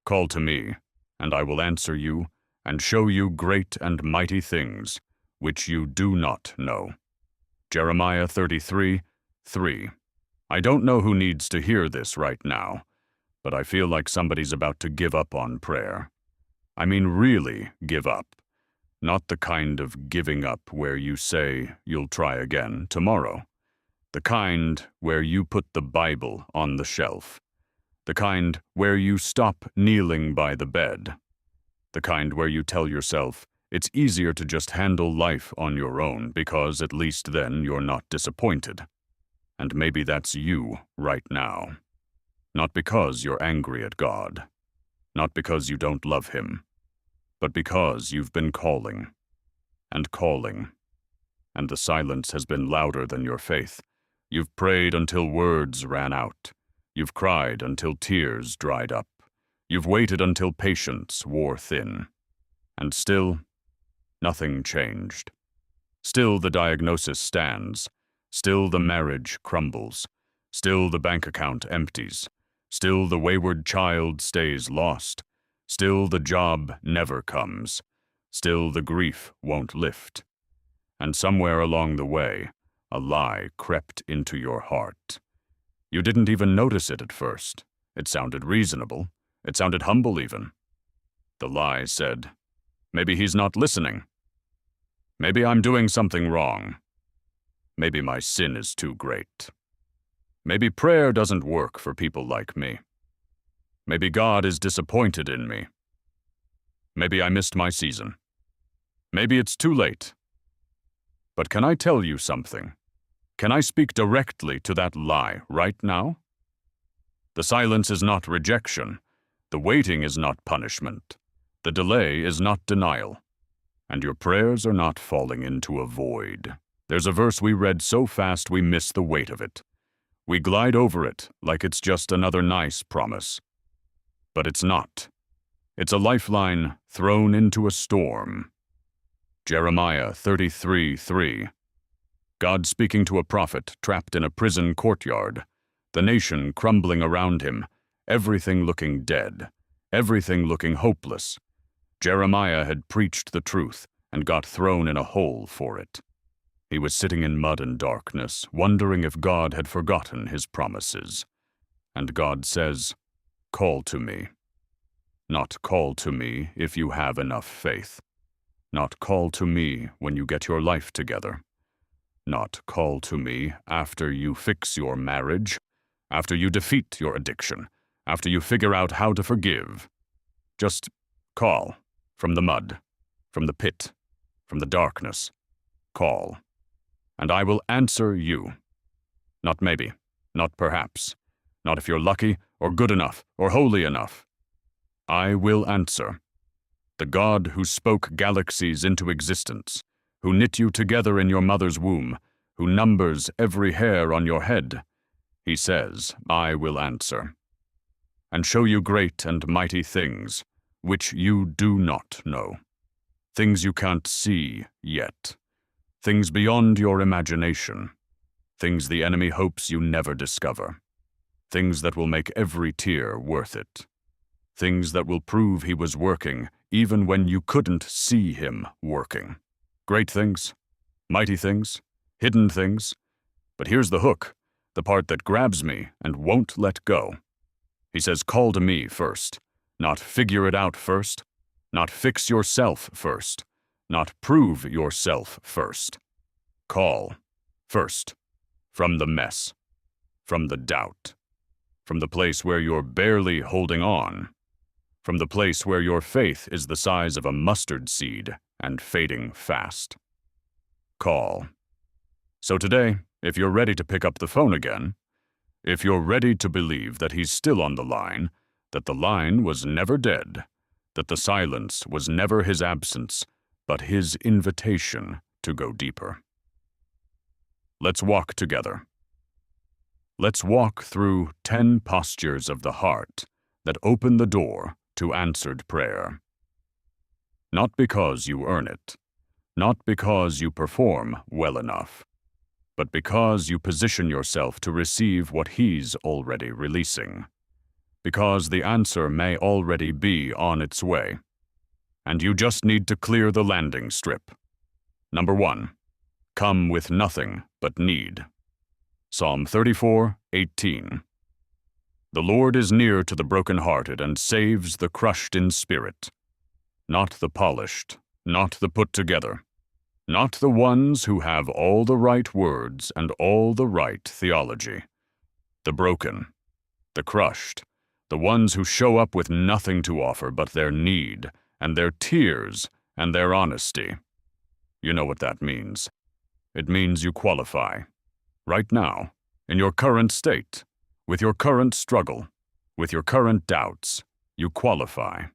Call to me, and I will answer you, and show you great and mighty things, which you do not know. Jeremiah 33:3. I don't know who needs to hear this right now, but I feel like somebody's about to give up on prayer. I mean really give up. Not the kind of giving up where you say you'll try again tomorrow. The kind where you put the Bible on the shelf. The kind where you stop kneeling by the bed. The kind where you tell yourself it's easier to just handle life on your own because at least then you're not disappointed. And maybe that's you right now. Not because you're angry at God. Not because you don't love Him. But because you've been calling. And calling. And the silence has been louder than your faith. You've prayed until words ran out. You've cried until tears dried up. You've waited until patience wore thin. And still, nothing changed. Still the diagnosis stands. Still the marriage crumbles. Still the bank account empties. Still the wayward child stays lost. Still the job never comes. Still the grief won't lift. And somewhere along the way, a lie crept into your heart. You didn't even notice it at first. It sounded reasonable. It sounded humble even. The lie said, maybe he's not listening. Maybe I'm doing something wrong. Maybe my sin is too great. Maybe prayer doesn't work for people like me. Maybe God is disappointed in me. Maybe I missed my season. Maybe it's too late. But can I tell you something? Can I speak directly to that lie right now? The silence is not rejection. The waiting is not punishment. The delay is not denial. And your prayers are not falling into a void. There's a verse we read so fast we miss the weight of it. We glide over it like it's just another nice promise. But it's not. It's a lifeline thrown into a storm. Jeremiah 33:3. God speaking to a prophet trapped in a prison courtyard, the nation crumbling around him, everything looking dead, everything looking hopeless. Jeremiah had preached the truth and got thrown in a hole for it. He was sitting in mud and darkness, wondering if God had forgotten his promises. And God says, call to me. Not call to me if you have enough faith. Not call to me when you get your life together. Not call to me after you fix your marriage, after you defeat your addiction, after you figure out how to forgive. Just call from the mud, from the pit, from the darkness. Call. And I will answer you. Not maybe, not perhaps, not if you're lucky or good enough or holy enough. I will answer. The God who spoke galaxies into existence, who knit you together in your mother's womb, who numbers every hair on your head, he says, I will answer. And show you great and mighty things, which you do not know. Things you can't see yet. Things beyond your imagination. Things the enemy hopes you never discover. Things that will make every tear worth it. Things that will prove he was working even when you couldn't see him working. Great things, mighty things, hidden things. But here's the hook, the part that grabs me and won't let go. He says, call to me first, not figure it out first, not fix yourself first, not prove yourself first. Call first, from the mess, from the doubt, from the place where you're barely holding on, from the place where your faith is the size of a mustard seed and fading fast. Call. So today, if you're ready to pick up the phone again, if you're ready to believe that he's still on the line, that the line was never dead, that the silence was never his absence, but his invitation to go deeper. Let's walk together. Let's walk through 10 postures of the heart that open the door to answered prayer. Not because you earn it, not because you perform well enough, but because you position yourself to receive what he's already releasing. because the answer may already be on its way. And you just need to clear the landing strip. Number 1. Come with nothing but need. Psalm 34:18. The Lord is near to the brokenhearted and saves the crushed in spirit. Not the polished, not the put together, not the ones who have all the right words and all the right theology. The broken, the crushed, the ones who show up with nothing to offer but their need and their tears and their honesty. You know what that means. It means you qualify. Right now, in your current state, with your current struggle, with your current doubts, you qualify.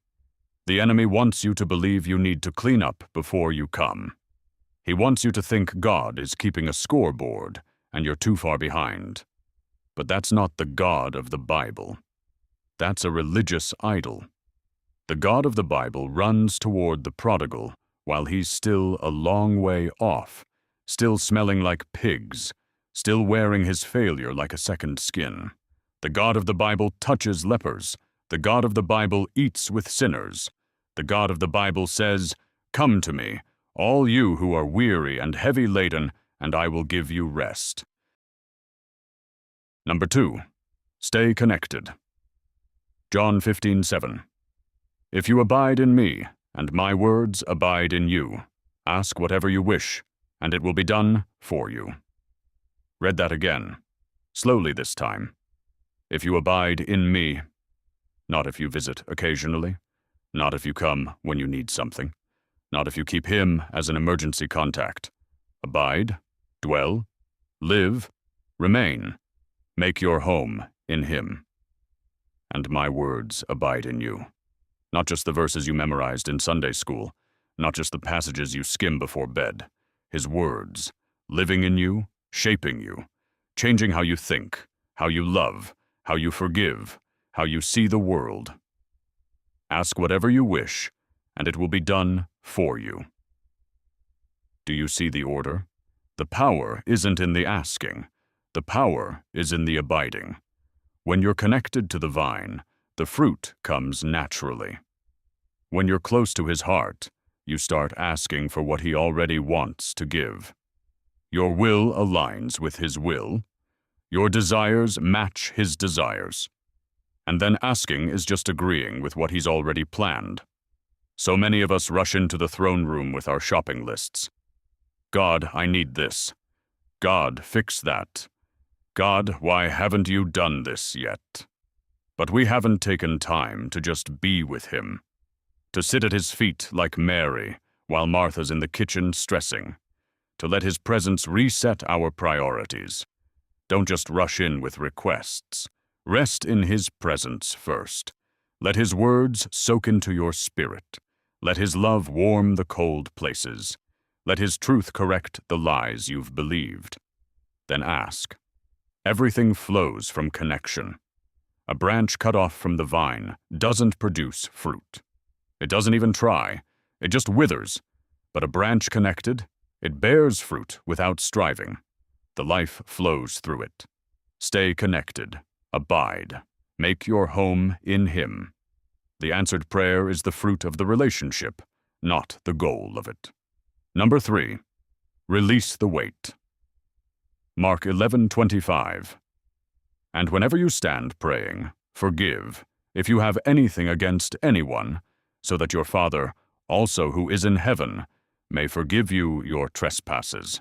The enemy wants you to believe you need to clean up before you come. He wants you to think God is keeping a scoreboard and you're too far behind. But that's not the God of the Bible. That's a religious idol. The God of the Bible runs toward the prodigal while he's still a long way off, still smelling like pigs, still wearing his failure like a second skin. The God of the Bible touches lepers. The God of the Bible eats with sinners. The God of the Bible says, "Come to me, all you who are weary and heavy laden, and I will give you rest." Number 2. Stay connected. John 15:7. If you abide in me, and my words abide in you, ask whatever you wish, and it will be done for you. Read that again, slowly this time. If you abide in me, not if you visit occasionally, not if you come when you need something, not if you keep him as an emergency contact. Abide, dwell, live, remain, make your home in him. And my words abide in you. Not just the verses you memorized in Sunday school, not just the passages you skim before bed. His words, living in you, shaping you, changing how you think, how you love, how you forgive, how you see the world. Ask whatever you wish, and it will be done for you. Do you see the order? The power isn't in the asking. The power is in the abiding. When you're connected to the vine, the fruit comes naturally. When you're close to his heart, you start asking for what he already wants to give. Your will aligns with his will. Your desires match his desires. And then asking is just agreeing with what he's already planned. So many of us rush into the throne room with our shopping lists. God, I need this. God, fix that. God, why haven't you done this yet? But we haven't taken time to just be with him, to sit at his feet like Mary while Martha's in the kitchen stressing, to let his presence reset our priorities. Don't just rush in with requests. Rest in his presence first. Let his words soak into your spirit. Let his love warm the cold places. Let his truth correct the lies you've believed. Then ask. Everything flows from connection. A branch cut off from the vine doesn't produce fruit. It doesn't even try. It just withers. But a branch connected, it bears fruit without striving. The life flows through it. Stay connected. Abide. Make your home in him. The answered prayer is the fruit of the relationship, not the goal of it. Number 3. Release the weight. Mark 11:25. And whenever you stand praying, forgive, if you have anything against anyone, so that your Father, also who is in heaven, may forgive you your trespasses.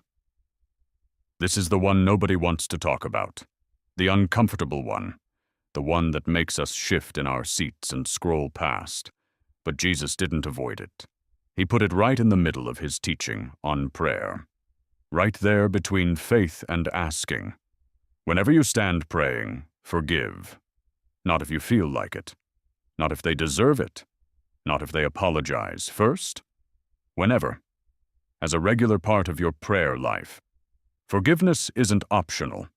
This is the one nobody wants to talk about. The uncomfortable one. The one that makes us shift in our seats and scroll past. But Jesus didn't avoid it. He put it right in the middle of his teaching on prayer. Right there between faith and asking. Whenever you stand praying, forgive. Not if you feel like it. Not if they deserve it. Not if they apologize first. Whenever. As a regular part of your prayer life. Forgiveness isn't optional.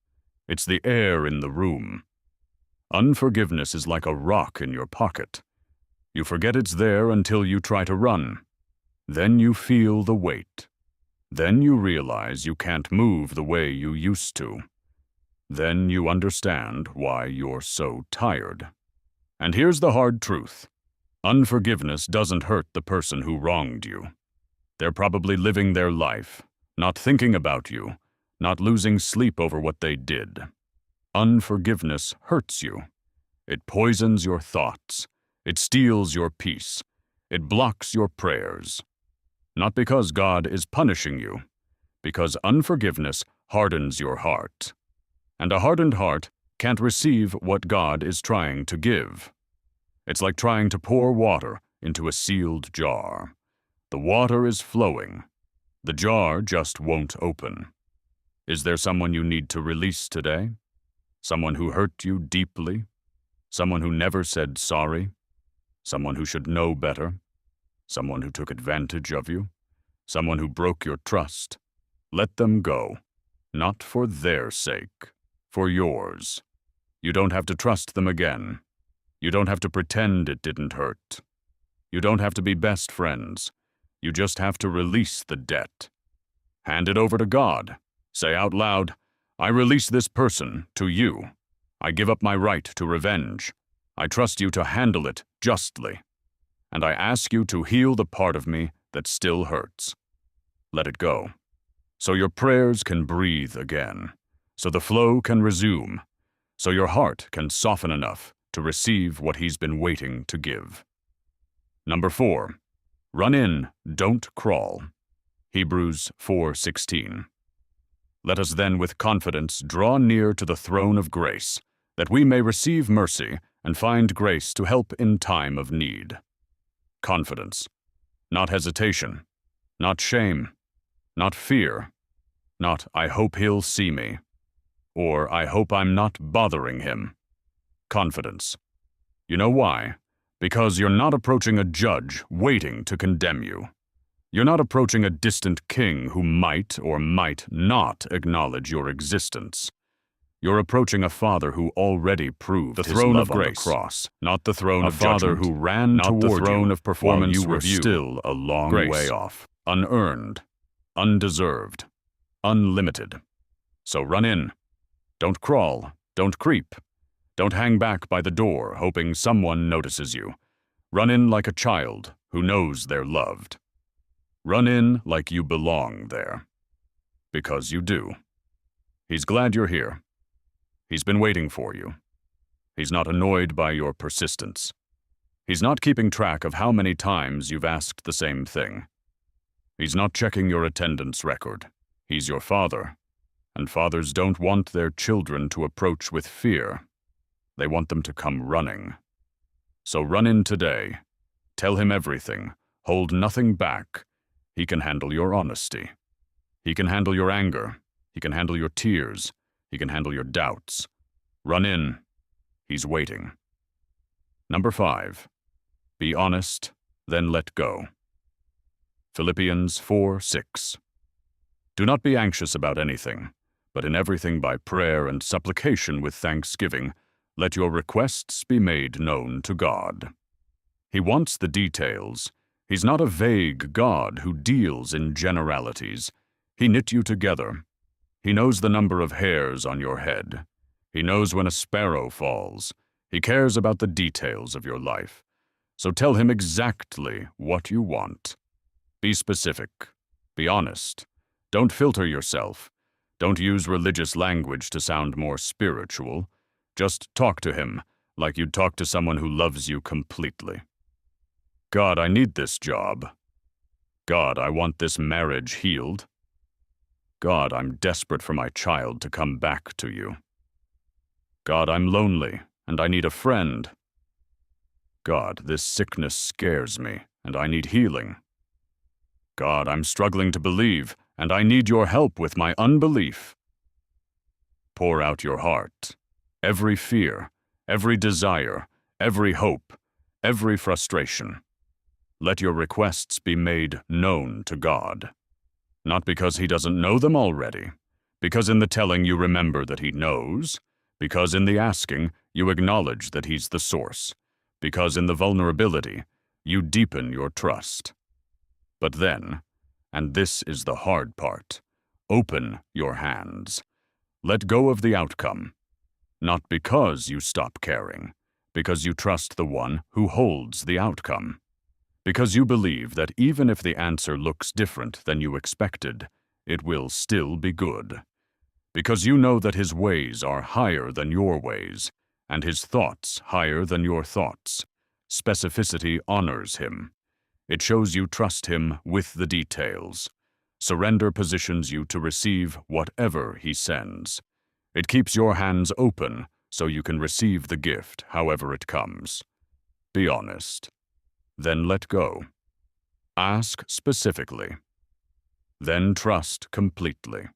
It's the air in the room. Unforgiveness is like a rock in your pocket. You forget it's there until you try to run. Then you feel the weight. Then you realize you can't move the way you used to. Then you understand why you're so tired. And here's the hard truth. Unforgiveness doesn't hurt the person who wronged you. They're probably living their life, not thinking about you, not losing sleep over what they did. Unforgiveness hurts you. It poisons your thoughts. It steals your peace. It blocks your prayers. Not because God is punishing you, because unforgiveness hardens your heart. And a hardened heart can't receive what God is trying to give. It's like trying to pour water into a sealed jar. The water is flowing. The jar just won't open. Is there someone you need to release today? Someone who hurt you deeply? Someone who never said sorry? Someone who should know better? Someone who took advantage of you? Someone who broke your trust? Let them go. Not for their sake, for yours. You don't have to trust them again. You don't have to pretend it didn't hurt. You don't have to be best friends. You just have to release the debt. Hand it over to God. Say out loud, I release this person to you. I give up my right to revenge. I trust you to handle it justly. And I ask you to heal the part of me that still hurts. Let it go. So your prayers can breathe again. So the flow can resume. So your heart can soften enough to receive what he's been waiting to give. Number 4. Run in, don't crawl. Hebrews 4:16. Let us then with confidence draw near to the throne of grace, that we may receive mercy and find grace to help in time of need. Confidence. Not hesitation. Not shame. Not fear. Not, I hope he'll see me. Or, I hope I'm not bothering him. Confidence. You know why? Because you're not approaching a judge waiting to condemn you. You're not approaching a distant king who might or might not acknowledge your existence. You're approaching a Father who already proved the throne of grace, on the cross, not the throne of judgment. A Father who ran toward you, not the throne of performance you were still a long way off, unearned, undeserved, unlimited. So run in. Don't crawl. Don't creep. Don't hang back by the door hoping someone notices you. Run in like a child who knows they're loved. Run in like you belong there. Because you do. He's glad you're here. He's been waiting for you. He's not annoyed by your persistence. He's not keeping track of how many times you've asked the same thing. He's not checking your attendance record. He's your Father. And fathers don't want their children to approach with fear. They want them to come running. So run in today. Tell him everything. Hold nothing back. He can handle your honesty. He can handle your anger. He can handle your tears. He can handle your doubts. Run in. He's waiting. Number 5. Be honest, then let go. Philippians 4:6. Do not be anxious about anything, but in everything by prayer and supplication with thanksgiving, let your requests be made known to God. He wants the details. He's not a vague God who deals in generalities. He knit you together. He knows the number of hairs on your head. He knows when a sparrow falls. He cares about the details of your life. So tell him exactly what you want. Be specific. Be honest. Don't filter yourself. Don't use religious language to sound more spiritual. Just talk to him like you'd talk to someone who loves you completely. God, I need this job. God, I want this marriage healed. God, I'm desperate for my child to come back to you. God, I'm lonely and I need a friend. God, this sickness scares me and I need healing. God, I'm struggling to believe and I need your help with my unbelief. Pour out your heart. Every fear, every desire, every hope, every frustration. Let your requests be made known to God. Not because he doesn't know them already, because in the telling you remember that he knows, because in the asking you acknowledge that he's the source, because in the vulnerability you deepen your trust. But then, and this is the hard part, open your hands. Let go of the outcome. Not because you stop caring, Because you trust the one who holds the outcome. Because you believe that even if the answer looks different than you expected, it will still be good. Because you know that his ways are higher than your ways, and his thoughts higher than your thoughts. Specificity honors him. It shows you trust him with the details. Surrender positions you to receive whatever he sends. It keeps your hands open so you can receive the gift however it comes. Be honest. Then let go. Ask specifically. Then trust completely.